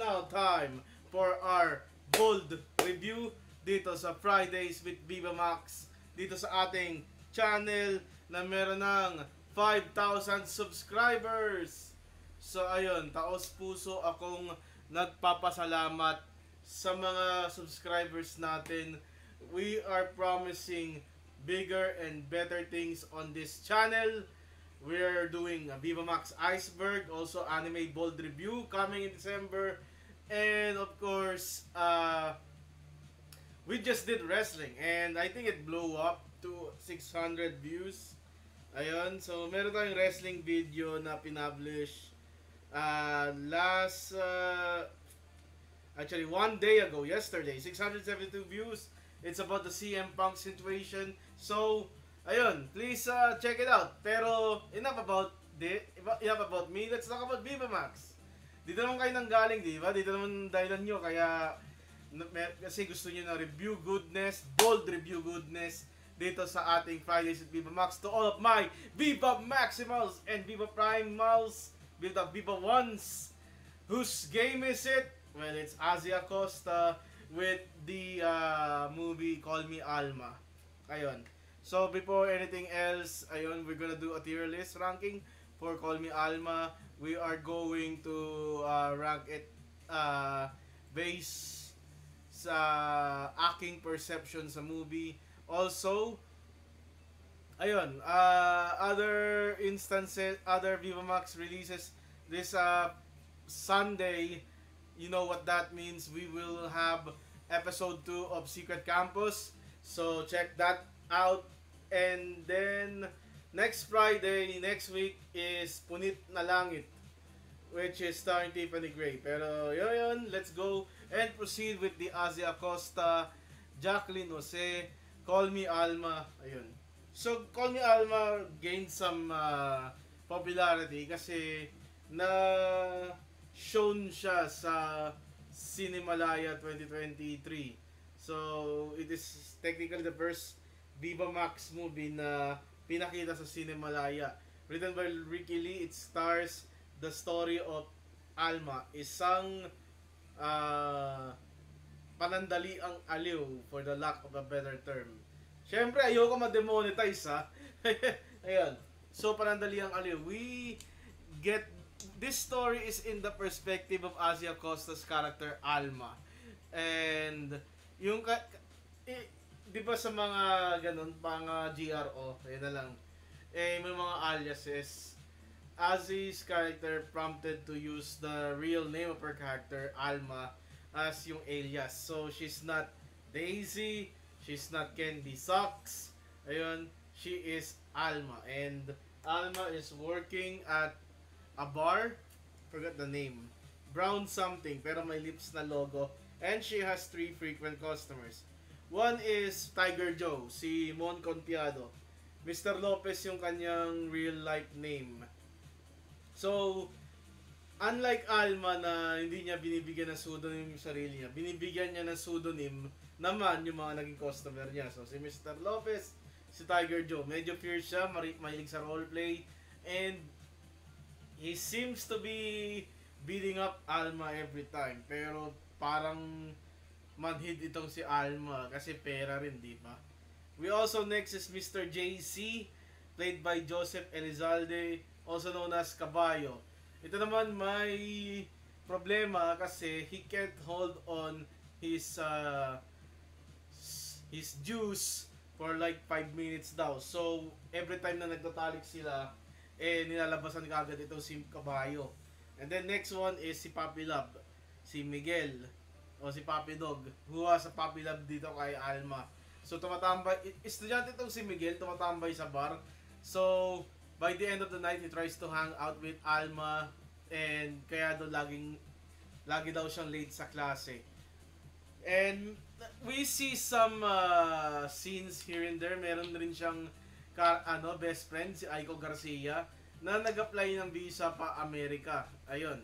now time for our bold review dito sa Fridays with Viva Max dito sa ating channel na meron ng 5,000 subscribers. So ayun, taos puso akong nagpapasalamat sa mga subscribers natin. We are promising bigger and better things on this channel. We're doing a Viva Max Iceberg, also anime bold review coming in December. And of course, we just did wrestling and I think it blew up to 600 views. Ayun, so meron tayong wrestling video na pinablish actually 1 day ago, yesterday, 672 views. It's about the CM Punk situation. So, ayun, please check it out. Pero enough about me. Let's talk about Viva Max. Dito naman kayo nang galing, di ba? Dito naman dahilan nyo, kaya kasi gusto niyo na review goodness, bold review goodness dito sa ating Fridays with Viva Max. To all of my Viva Maximals and Viva Primals, Viva Ones, whose game is it? Well, it's Asia Costa with the movie Call Me Alma. Ayun. So before anything else, ayun, we're gonna do a tier list ranking for Call Me Alma. We are going to rank it based sa aking perception sa movie. Also, ayun, other instances, other Viva Max releases this Sunday. You know what that means. We will have episode 2 of Secret Campus. So check that out. And then next Friday, next week is Punit na Langit, which is starring Tiffany Gray. Pero yun, let's go and proceed with the Asia Costa, Jacqueline Jose, Call Me Alma. Ayun. So Call Me Alma gained some popularity kasi na shown siya sa Cinemalaya 2023. So it is technically the first Viva Max movie na pinakita sa Cinemalaya. Written by Ricky Lee, it stars the story of Alma, isang panandaliang aliw, for the lack of a better term. Siyempre, ayoko ma-demonetize ha. Ayan. So, panandaliang aliw. We get, this story is in the perspective of Asia Costa's character, Alma. And, yung, di ba sa mga ganun, mga GRO, ayun na lang, may mga aliases, Azi's character prompted to use the real name of her character, Alma, as yung alias. So, she's not Daisy, she's not Candy Socks, ayun, she is Alma. And Alma is working at a bar, forgot the name, Brown something, pero may lips na logo. And she has 3 frequent customers. One is Tiger Joe, si Mon Confiado. Mr. Lopez yung kanyang real life name. So, unlike Alma na hindi niya binibigyan ng pseudonym yung sarili niya, binibigyan niya ng pseudonym naman yung mga naging customer niya. So, si Mr. Lopez, si Tiger Joe, medyo fierce siya, mahilig sa roleplay, and he seems to be beating up Alma every time. Pero parang manhid itong si Alma kasi pera rin, di ba? We also next is Mr. JC, played by Joseph Elizalde, also known as Caballo. Ito naman may problema kasi he can't hold on his juice for like 5 minutes daw. So, every time na nagtatalik sila, nilalabasan kagad itong si Caballo. And then next one is si Papi Love, si Miguel, o si Papi Dog, who has a Papi Love dito kay Alma. So, tumatambay, estudyante itong si Miguel, tumatambay sa bar. So, by the end of the night, he tries to hang out with Alma, and kaya daw lagi daw siyang late sa klase. And we see some scenes here and there. Meron rin siyang best friend, si Aiko Garcia, na nag-apply ng visa pa Amerika. Ayun.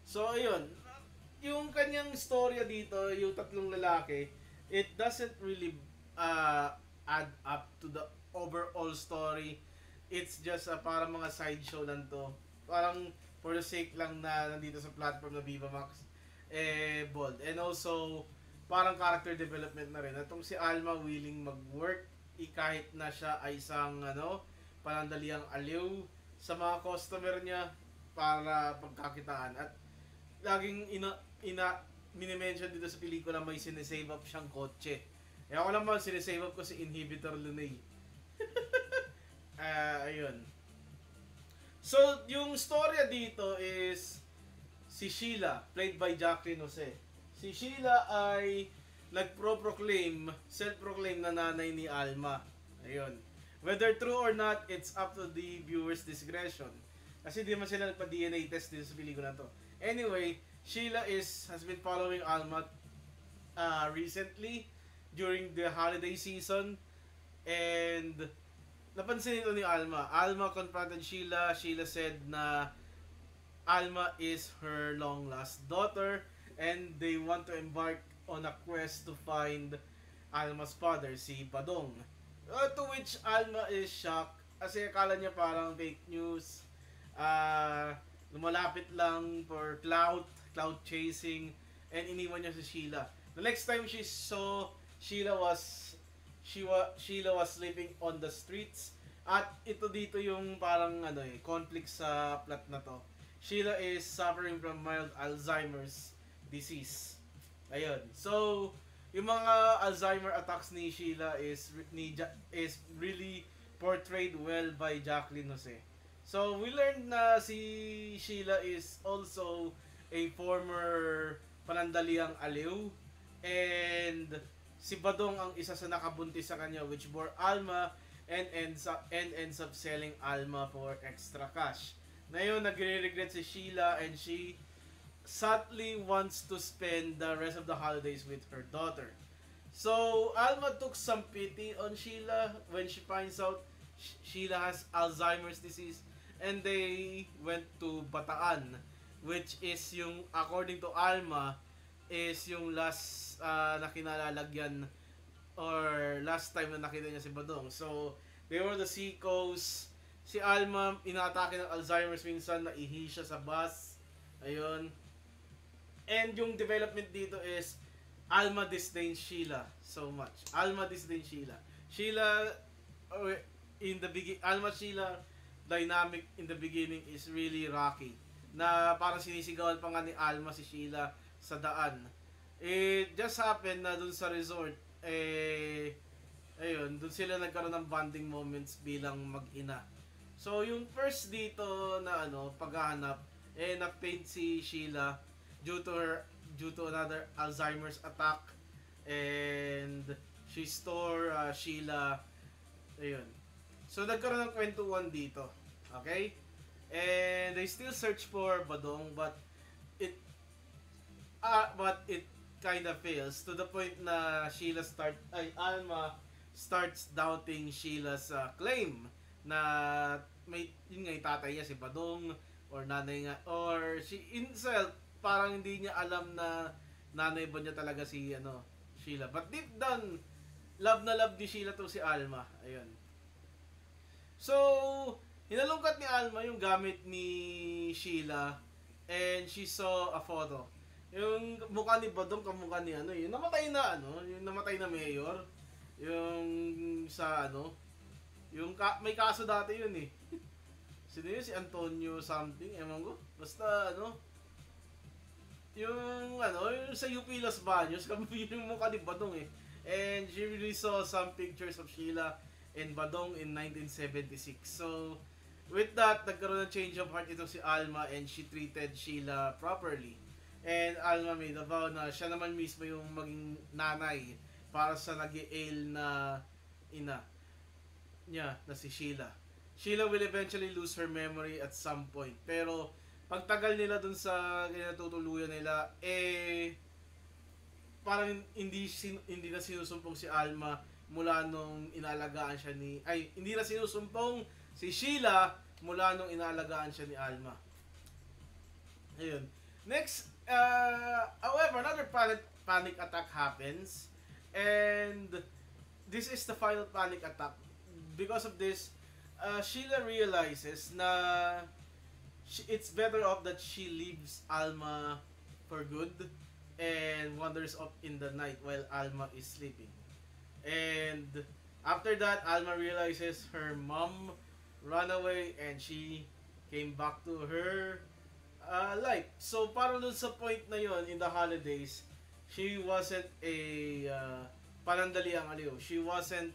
So, ayun. Yung kanyang storya dito, yung tatlong lalaki, it doesn't really add up to the overall story. It's just para mga sideshow lang to. Parang for the sake lang na nandito sa platform na Viva Max bold. And also parang character development na rin. Itong si Alma willing mag-work kahit na siya ay isang panandaliang aliw sa mga customer niya para pagkakitaan. At laging minimension dito sa pelikula may sinesave up siyang kotse. Eh ako naman sinesave up ko si Inhibitor Lunay. Ayun. So, yung storya dito is si Sheila, played by Jacqueline Jose. Si Sheila ay self-proclaim na nanay ni Alma. Ayun. Whether true or not, it's up to the viewer's discretion. Kasi di man sila nagpa-DNA test dito sa pelikula na to. Anyway, Sheila has been following Alma recently during the holiday season. And napansin ito ni Alma. Alma confronted Sheila. Sheila said na Alma is her long lost daughter and they want to embark on a quest to find Alma's father, si Badong. To which Alma is shocked kasi akala niya parang fake news. Lumalapit lang for clout chasing, and iniwan niya si Sheila. The next time she saw Sheila was sleeping on the streets. At ito dito yung parang conflict sa plot na to. Sheila is suffering from mild Alzheimer's disease. Ayun. So, yung mga Alzheimer attacks ni Sheila is really portrayed well by Jacqueline Jose. So, we learned na si Sheila is also a former panandaliang aliw, and si Badong ang isa sa nakabuntis sa kanya, which bore Alma and ends up selling Alma for extra cash. Ngayon, nagre-regret si Sheila and she sadly wants to spend the rest of the holidays with her daughter. So, Alma took some pity on Sheila when she finds out Sheila has Alzheimer's disease, and they went to Bataan, which is yung, according to Alma, is yung last na kinalalagyan or last time na nakita niya si Badong. So, they were the seacoast. Si Alma, inaatake ng Alzheimer's minsan, naihi siya sa bus. Ayun. And yung development dito is, Alma disdains Sheila so much. Alma disdains Sheila. Sheila dynamic in the beginning is really rocky. Na parang sinisigawan pa nga ni Alma si Sheila sa daan. It just happened na dun sa resort, ayun, dun sila nagkaroon ng bonding moments bilang mag-ina. So, yung first dito na paghahanap, na-paint si Sheila due to another Alzheimer's attack, and she store Sheila, ayun. So, nagkaroon ng kwentuhan dito. Okay? And they still search for Badong, but it kind of fails to the point na Alma starts doubting Sheila's claim na yun nga yung tatay niya si Badong or nanay nga, or she himself parang hindi niya alam na nanay ba niya talaga si Sheila. But deep down, love na love ni Sheila to si Alma. Ayun. So, hinalungkat ni Alma yung gamit ni Sheila, and she saw a photo. Yung mukha ni Badong kamukha ni yung namatay na yung namatay na mayor. Yung sa may kaso dati yun eh. Sino yun? Si Antonio something, ewan ko. Basta yung sa UP Los Baños, yung mukha ni Badong eh. And she really saw some pictures of Sheila and Badong in 1976. So, with that, nagkaroon ng change of heart itong si Alma, and she treated Sheila properly. And Alma made a vow na siya naman mismo yung maging nanay para sa nag-i-ail na ina niya na si Sheila. Sheila will eventually lose her memory at some point. Pero pagtagal nila dun sa natutuluyan nila, parang hindi na sinusumpong si Alma mula nung inalagaan siya hindi na sinusumpong si Sheila mula nung inalagaan siya ni Alma. Ayun. Next, however, another panic attack happens, and this is the final panic attack. Because of this, Sheila realizes na it's better off that she leaves Alma for good and wanders off in the night while Alma is sleeping. And after that, Alma realizes her mom ran away and she came back to her life. So parang dun sa point na yon in the holidays, she wasn't a panandaliang aliw. She wasn't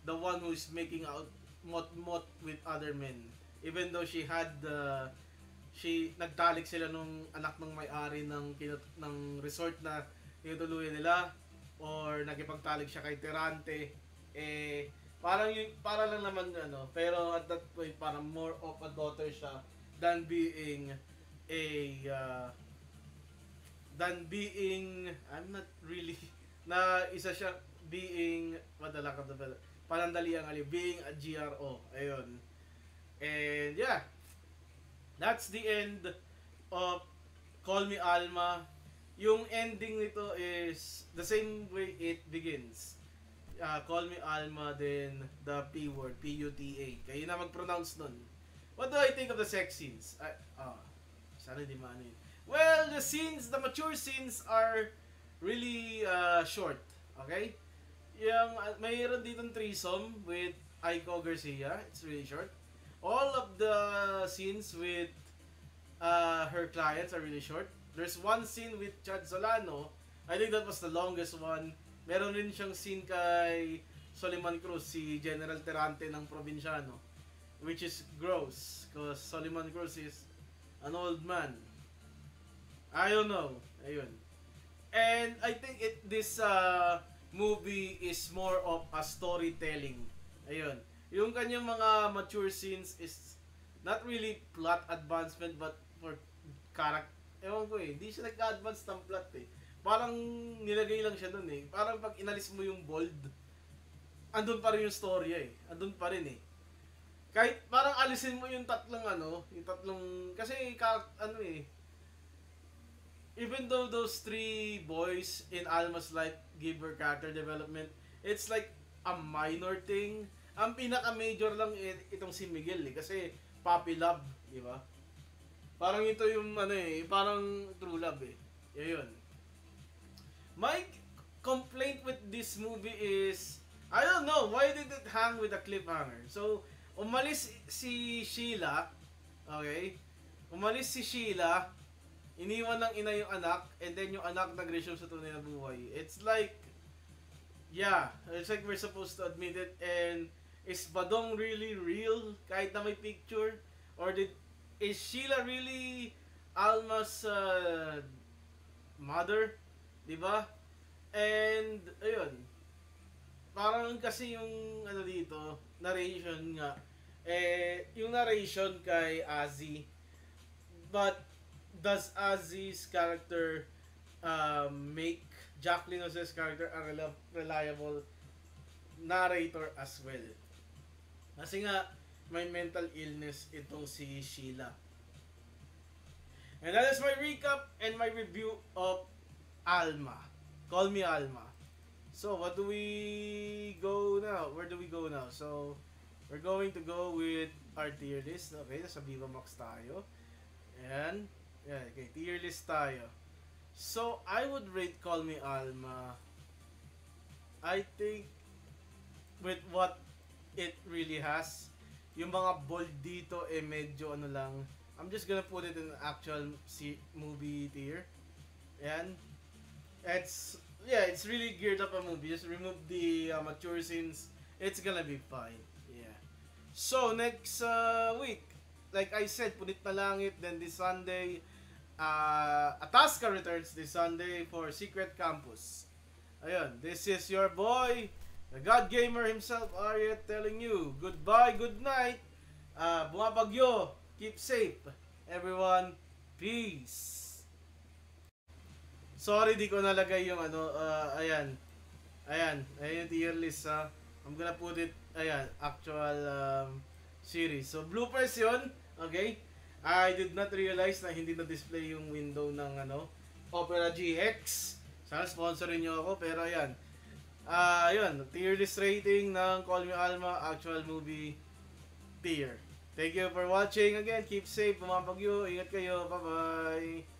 the one who's making out mot-mot with other men. Even though she had nagtalik sila nung anak ng may-ari ng resort na tinutuluyan nila, or nagipagtalik siya kay Tirante, para lang naman pero at that point parang more of a daughter siya than being I'm not really na isa siya being madala ka panandaliang aliw, being a GRO. Ayun. And yeah, that's the end of Call Me Alma. Yung ending nito is the same way it begins. Call Me Alma, then the P word, P-U-T-A. Kayo na mag-pronounce nun. What do I think of the sex scenes? Sana di maano yun. Well, the mature scenes are really short. Okay? Mayroon ditong threesome with Aiko Garcia. It's really short. All of the scenes with her clients are really short. There's one scene with Chad Solano. I think that was the longest one. Meron rin siyang scene kay Soliman Cruz, si General Terante ng Provinciano, which is gross because Soliman Cruz is an old man. I don't know. Ayun. And I think this movie is more of a storytelling. Ayun. Yung kanyang mga mature scenes is not really plot advancement but for character. Ewan ko hindi siya nag-advance ng plot Parang nilagay lang siya dun Parang pag inalis mo yung bold, andun pa rin yung story Andun pa rin Kahit parang alisin mo yung tatlong kasi even though those three boys in Alma's life give her character development, it's like a minor thing. Ang pinaka-major lang itong si Miguel kasi puppy love, di ba? Parang ito yung parang true love Yun. My complaint with this movie is, I don't know, why did it hang with a cliffhanger? So, umalis si Sheila, okay? Umalis si Sheila, iniwan ng ina yung anak, and then yung anak nag-resume sa tunay na buhay. It's like we're supposed to admit it, and is Badong really real kahit na may picture? Or is Sheila really Alma's mother? Diba? And ayun, parang kasi yung dito, narration nga, yung narration kay Azzy, but does Azzy's character make Jacqueline Jose's character a reliable narrator as well? Kasi nga may mental illness itong si Sheila. And that is my recap and my review of Alma. Call Me Alma. So, what do we go now? Where do we go now? So, we're going to go with our tier list. Okay, nasa Viva Max tayo. Ayan. Yeah, okay, tier list tayo. So, I would rate Call Me Alma, I think, with what it really has. Yung mga bold dito medyo lang. I'm just gonna put it in actual movie tier. Ayan. It's really geared up a movie. Just remove the mature scenes. It's gonna be fine. Yeah. So, next week, like I said, Punit na Langit, then this Sunday, Atasca returns this Sunday for Secret Campus. Ayun, this is your boy, the God Gamer himself, Ariet, telling you goodbye, good night, bumabagyo, keep safe, everyone, peace. Sorry, di ko nalagay yung ayan yung tier list I'm gonna put it, actual series. So, bloopers yun, okay? I did not realize na hindi na-display yung window ng Opera GX. Sana sponsorin nyo ako, pero ayan. Yun, tier list rating ng Call Me Alma, actual movie tier. Thank you for watching. Again, keep safe, bumabagyo, ingat kayo, bye-bye.